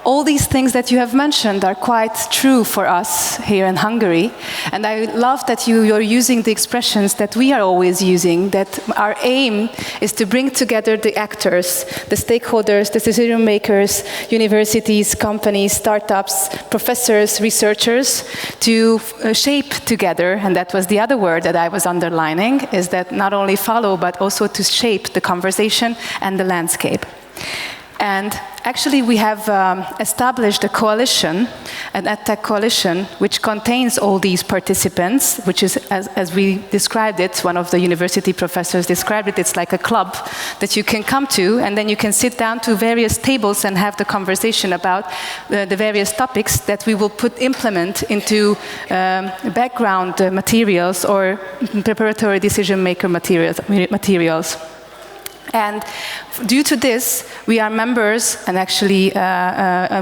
all these things that you have mentioned are quite true for us here in Hungary. And I love that you're using the expressions that we are always using, that our aim is to bring together the actors, the stakeholders, the decision makers, universities, companies, startups, professors, researchers, to shape together, and that was the other word that I was underlining, is that not only follow, but also to shape the conversation and the landscape. And actually we have established a coalition, an EdTech coalition, which contains all these participants, which is, as we described it, one of the university professors described it, it's like a club that you can come to, and then you can sit down to various tables and have the conversation about the various topics that we will implement into background materials or preparatory decision maker materials. And due to this, we are members, and actually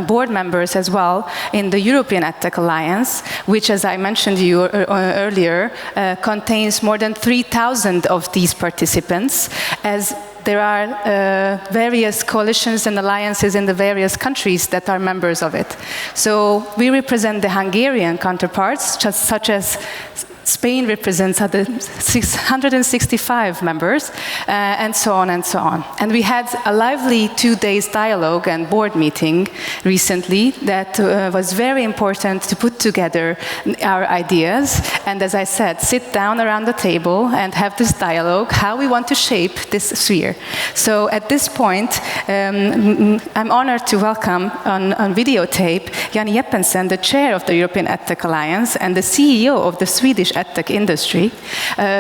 board members as well, in the European EdTech Alliance, which, as I mentioned to you earlier, contains more than 3,000 of these participants, as there are various coalitions and alliances in the various countries that are members of it. So we represent the Hungarian counterparts, such as Spain represents 665 members, and so on and so on. And we had a lively 2 days dialogue and board meeting recently that was very important to put together our ideas, and as I said, sit down around the table and have this dialogue, how we want to shape this sphere. So at this point, I'm honored to welcome on videotape Jannie Jeppesen, the chair of the European EdTech Alliance and the CEO of the Swedish EdTech industry,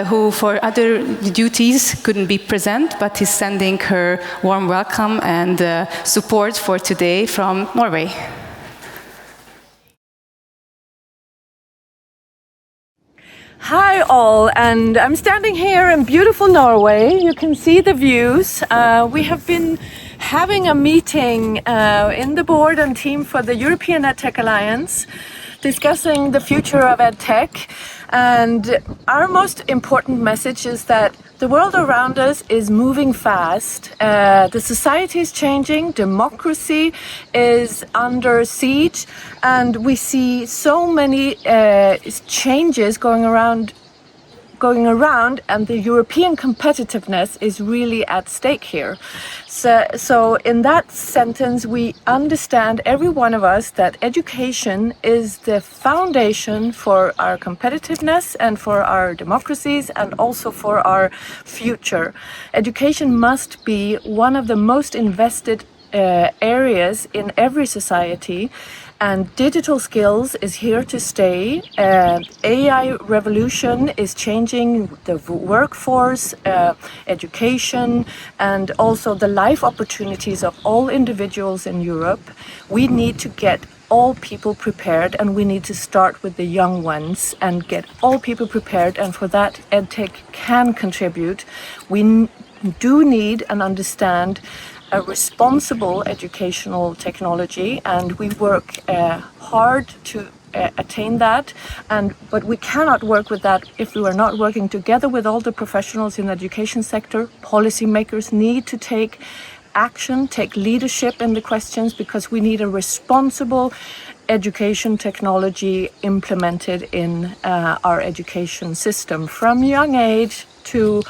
who for other duties couldn't be present, but is sending her warm welcome and support for today from Norway. Hi all, and I'm standing here in beautiful Norway. You can see the views. We have been having a meeting in the board and team for the European EdTech Alliance, discussing the future of EdTech. And our most important message is that the world around us is moving fast. The society is changing, democracy is under siege, and we see so many changes going around, and the European competitiveness is really at stake here. So in that sentence, we understand, every one of us, that education is the foundation for our competitiveness and for our democracies and also for our future. Education must be one of the most invested areas in every society. And digital skills is here to stay. AI revolution is changing the workforce, education, and also the life opportunities of all individuals in Europe. We need to get all people prepared, and we need to start with the young ones and get all people prepared, and for that EdTech can contribute. We do need and understand a responsible educational technology, and we work hard to attain that, but we cannot work with that if we are not working together with all the professionals in the education sector. Policymakers need to take action, take leadership in the questions, because we need a responsible education technology implemented in our education system from young age to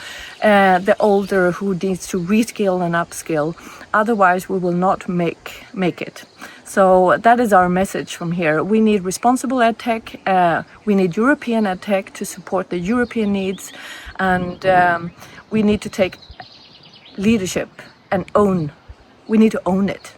the older who needs to reskill and upskill. Otherwise, we will not make it. So that is our message from here. We need responsible EdTech. We need European EdTech to support the European needs, and we need to take leadership and we need to own it.